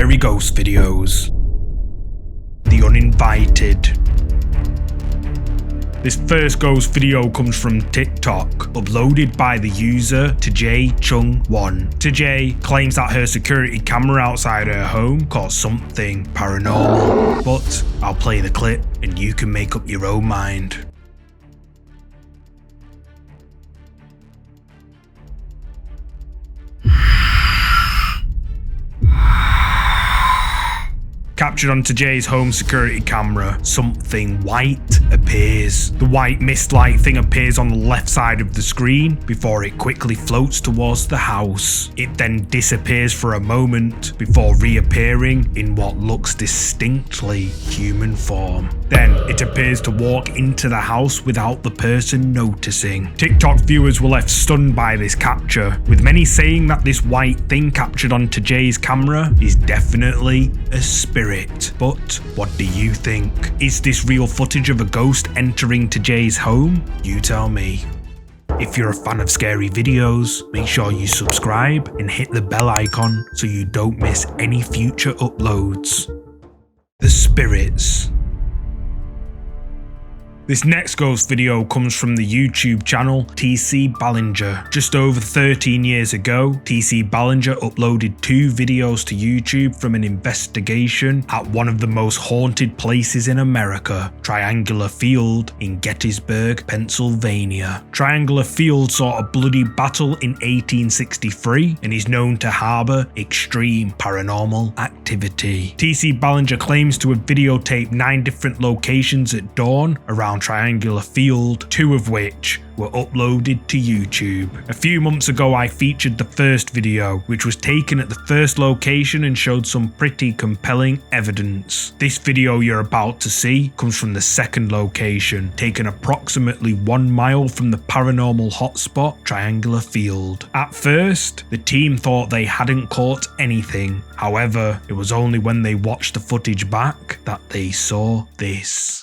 scary ghost videos. The uninvited. This first ghost video comes from TikTok, uploaded by the user TJ-Chung1. TJ claims that her security camera outside her home caught something paranormal, but I'll play the clip and you can make up your own mind. Captured onto Jay's home security camera, something white appears. The white mist-like thing appears on the left side of the screen before it quickly floats towards the house. It then disappears for a moment before reappearing in what looks distinctly human form. Then it appears to walk into the house without the person noticing. TikTok viewers were left stunned by this capture, with many saying that this white thing captured onto Jay's camera is definitely a spirit. But what do you think? Is this real footage of a ghost entering to Jay's home? You tell me. If you're a fan of scary videos, make sure you subscribe and hit the bell icon so you don't miss any future uploads. The spirits. This next ghost video comes from the YouTube channel TC Ballinger. Just over 13 years ago, TC Ballinger uploaded 2 videos to YouTube from an investigation at one of the most haunted places in America, Triangular Field in Gettysburg, Pennsylvania. Triangular Field saw a bloody battle in 1863 and is known to harbour extreme paranormal activity. TC Ballinger claims to have videotaped 9 different locations at dawn around Triangular Field, 2 of which were uploaded to YouTube. A few months ago I featured the first video, which was taken at the first location and showed some pretty compelling evidence. This video you're about to see comes from the second location, taken approximately 1 mile from the paranormal hotspot Triangular Field. At first, the team thought they hadn't caught anything. However, it was only when they watched the footage back that they saw this.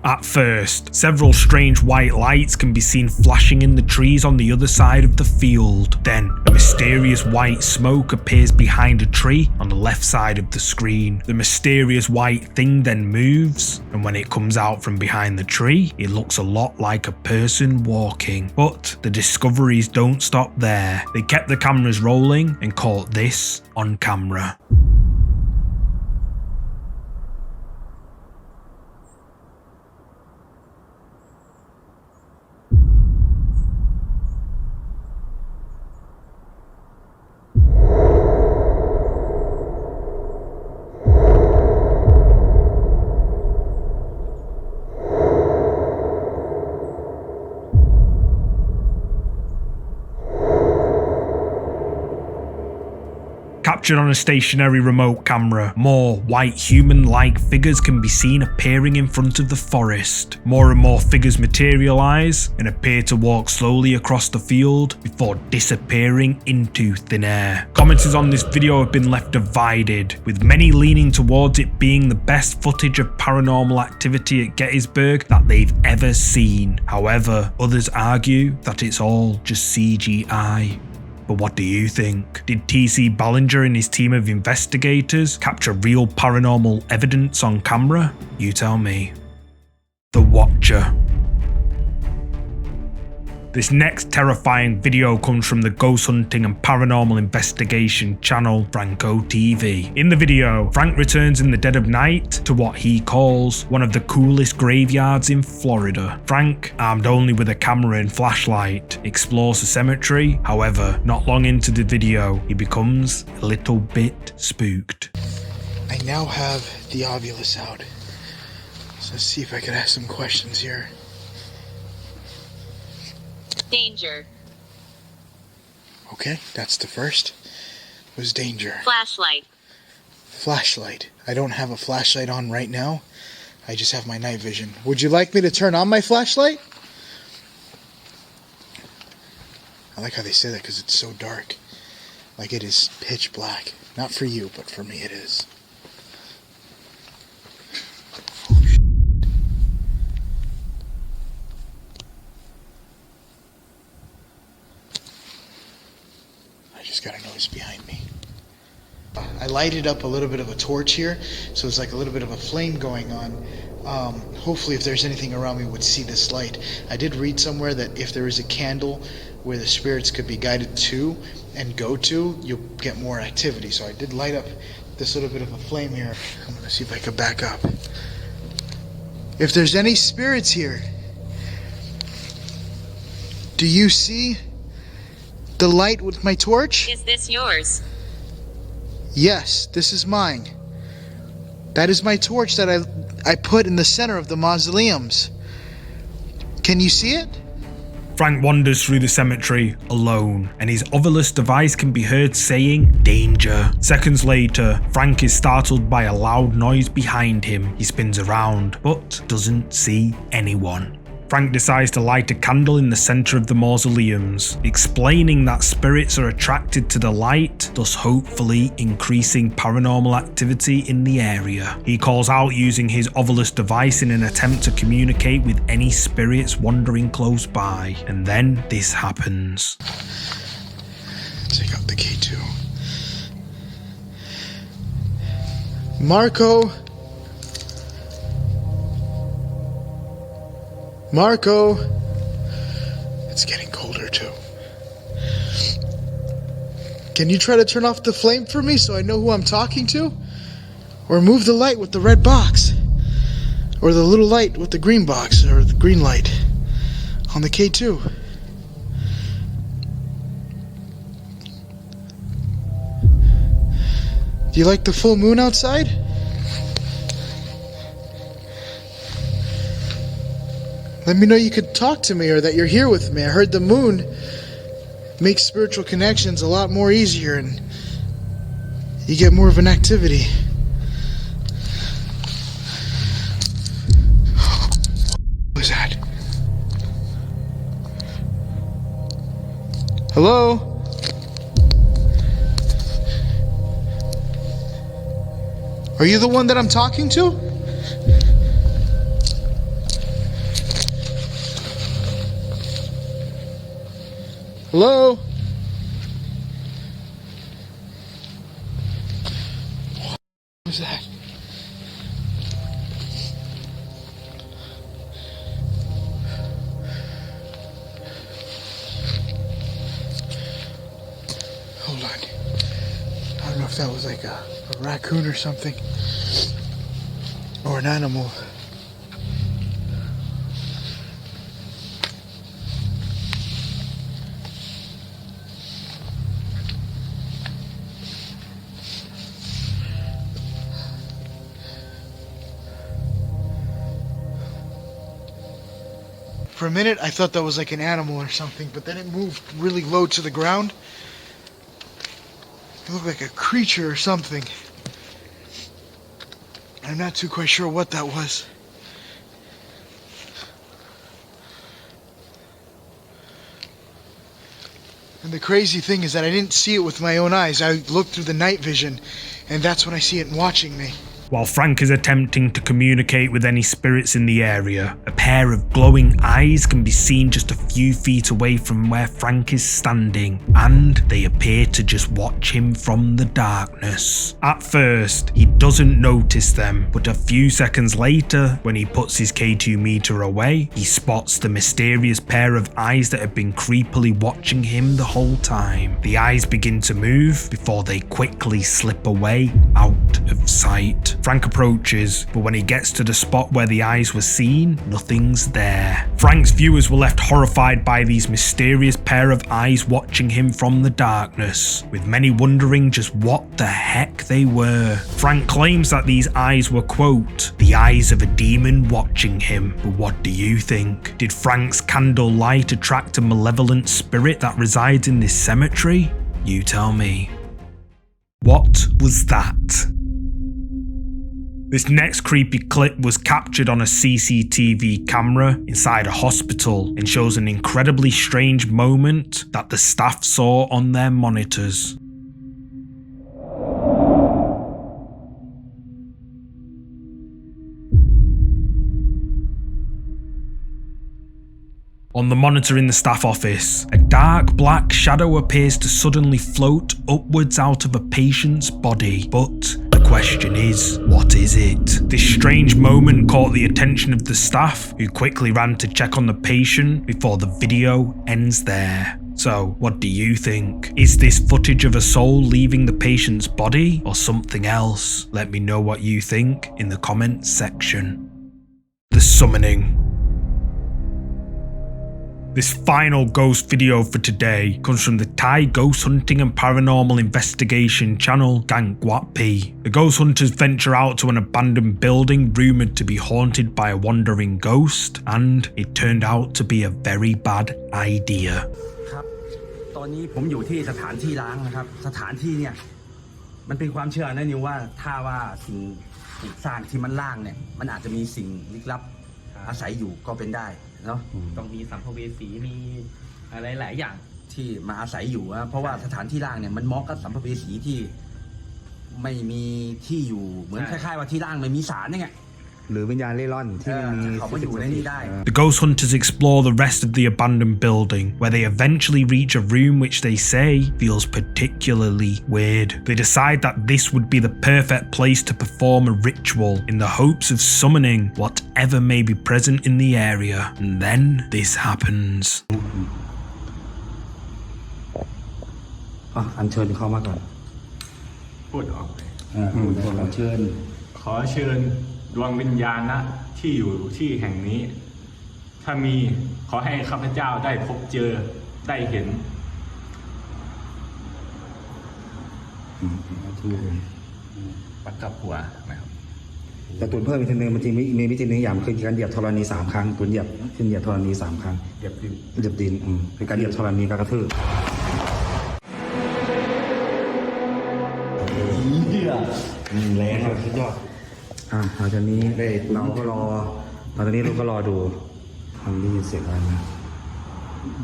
At first, several strange white lights can be seen flashing in the trees on the other side of the field. Then, a mysterious white smoke appears behind a tree on the left side of the screen. The mysterious white thing then moves, and when it comes out from behind the tree, it looks a lot like a person walking. But the discoveries don't stop there. They kept the cameras rolling and caught this on camera. Captured on a stationary remote camera, more white human-like figures can be seen appearing in front of the forest. More and more figures materialise and appear to walk slowly across the field before disappearing into thin air. Commenters on this video have been left divided, with many leaning towards it being the best footage of paranormal activity at Gettysburg that they've ever seen. However, others argue that it's all just CGI. But what do you think? Did TC Ballinger and his team of investigators capture real paranormal evidence on camera? You tell me. The Watcher. This next terrifying video comes from the ghost hunting and paranormal investigation channel Franco TV. In the video, Frank returns in the dead of night to what he calls one of the coolest graveyards in Florida. Frank, armed only with a camera and flashlight, explores the cemetery. However, not long into the video, he becomes a little bit spooked. I now have the Ovilus out. So let's see if I can ask some questions here. Danger. Okay, that's the first. Was danger. Flashlight. Flashlight. I don't have a flashlight on right now. I just have my night vision. Would you like me to turn on my flashlight? I like how they say that because it's so dark. Like it is pitch black. Not for you, but for me it is. Oh, shit. I just got a noise behind me. I lighted up a little bit of a torch here, so it's like a little bit of a flame going on. Hopefully if there's anything around me would see this light. I did read somewhere that if there is a candle where the spirits could be guided to and go to, you'll get more activity. So I did light up this little bit of a flame here. I'm going to see if I can back up. If there's any spirits here, do you see the light with my torch? Is this yours? Yes, this is mine. That is my torch that I put in the center of the mausoleums. Can you see it? Frank wanders through the cemetery alone, and his otherless device can be heard saying, "Danger." Seconds later, Frank is startled by a loud noise behind him. He spins around, but doesn't see anyone. Frank decides to light a candle in the center of the mausoleums, explaining that spirits are attracted to the light, thus hopefully increasing paranormal activity in the area. He calls out using his otherless device in an attempt to communicate with any spirits wandering close by, and then this happens. Take out the K2. Marco! Marco! It's getting colder too. Can you try to turn off the flame for me so I know who I'm talking to? Or move the light with the red box? Or the little light with the green box, or the green light on the K2? Do you like the full moon outside? Let me know you could talk to me or that you're here with me. I heard the moon makes spiritual connections a lot more easier and you get more of an activity. What was that? Hello? Are you the one that I'm talking to? Hello? What was that? Hold on. I don't know if that was like a raccoon or something. Or an animal. For a minute, I thought that was like an animal or something, but then it moved really low to the ground. It looked like a creature or something. I'm not too quite sure what that was. And the crazy thing is that I didn't see it with my own eyes. I looked through the night vision, and that's when I see it watching me. While Frank is attempting to communicate with any spirits in the area, a pair of glowing eyes can be seen just a few feet away from where Frank is standing, and they appear to just watch him from the darkness. At first, he doesn't notice them, but a few seconds later, when he puts his K2 meter away, he spots the mysterious pair of eyes that have been creepily watching him the whole time. The eyes begin to move before they quickly slip away out of sight. Frank approaches, but when he gets to the spot where the eyes were seen, nothing's there. Frank's viewers were left horrified by these mysterious pair of eyes watching him from the darkness, with many wondering just what the heck they were. Frank claims that these eyes were, quote, the eyes of a demon watching him. But what do you think? Did Frank's candle light attract a malevolent spirit that resides in this cemetery? You tell me. What was that? This next creepy clip was captured on a CCTV camera inside a hospital and shows an incredibly strange moment that the staff saw on their monitors. On the monitor in the staff office, a dark black shadow appears to suddenly float upwards out of a patient's body. But the question is, what is it? This strange moment caught the attention of the staff, who quickly ran to check on the patient before the video ends there. So, what do you think? Is this footage of a soul leaving the patient's body or something else? Let me know what you think in the comments section. The Summoning. This final ghost video for today comes from the Thai ghost hunting and paranormal investigation channel compilation. The ghost hunters venture out to an abandoned building rumoured to be haunted by a wandering ghost, and it turned out to be a very bad idea. ครับตอนนี้ผมอยู่ที่สถานที่ร้างนะครับสถานที่เนี่ยมันเป็นความเชื่อนะนิวว่าถ้าว่าสิ่งปลูกสร้างที่มันล่างเนี่ยมันอาจจะมีสิ่งลึกลับอาศัยอยู่ก็เป็นได้เนาะต้องมีสัมภเวสีมีอะไรหลายอย่างที่มาอาศัยอยู่นะเพราะว่าสถานที่ล่างเนี่ยมันเหมาะกับสัมภเวสีที่ไม่มีที่อยู่เหมือนคล้ายๆว่าที่ล่างไม่มีศาลเนี่ย The ghost hunters explore the rest of the abandoned building, where they eventually reach a room which they say feels particularly weird. They decide that this would be the perfect place to perform a ritual in the hopes of summoning whatever may be present in the area. And then this happens. อัญเชิญเข้ามาก่อนพูดออกเลยขอเชิญดวงวิญญาณนะที่อยู่ที่แห่งนี้ถ้ามีขอให้ข้าพเจ้าได้พบเจอได้เห็นปัดกับหัวนะครับแต่ตุนเพิ่มอีกทีนึงมันจริงมีวิธีนึงอย่างคือการเหยียบธรณี3 ครั้งตุนเหยียบธรณี3 ครั้งเหยียบดินเป็นการเหยียบธรณีกระทืบแรงครับสุดยอดหลังจากนี้เราก็รอดูมันได้ยินเสียงอะไรไหม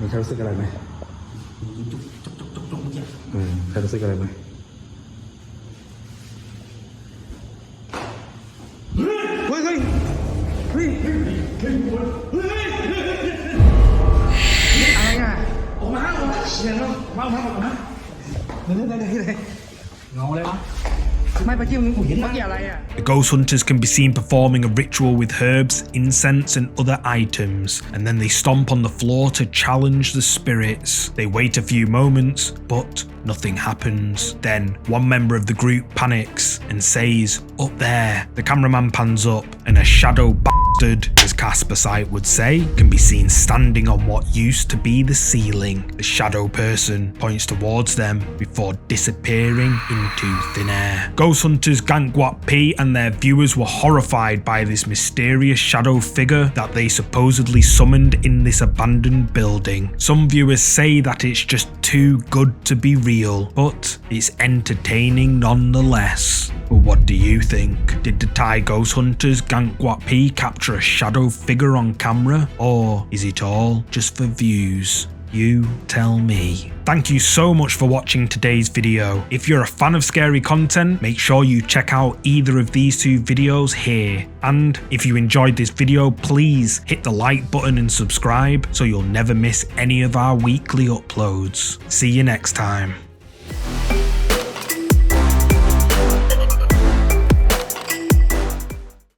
มีใครรู้สึกอะไรไหมใครรู้สึกอะไรไหมเฮ้ยอะไรอ่ะออกมาเสียงแล้วมาเดี๋ยวเงาเลยวะThe ghost hunters can be seen performing a ritual with herbs, incense and other items, and then they stomp on the floor to challenge the spirits. They wait a few moments, but nothing happens. Then one member of the group panics and says, "Up there." The cameraman pans up and a shadow bastard, as Casper Sight would say, can be seen standing on what used to be the ceiling. The shadow person points towards them before disappearing into thin air. Ghost hunters compilation and their viewers were horrified by this mysterious shadow figure that they supposedly summoned in this abandoned building. Some viewers say that it's just too good to be real, but it's entertaining nonetheless. But what do you think? Did the Thai ghost hunters compilation capture a shadow figure on camera, or is it all just for views? You tell me. Thank you so much for watching today's video. If you're a fan of scary content, make sure you check out either of these 2 videos here. And if you enjoyed this video, please hit the like button and subscribe so you'll never miss any of our weekly uploads. See you next time.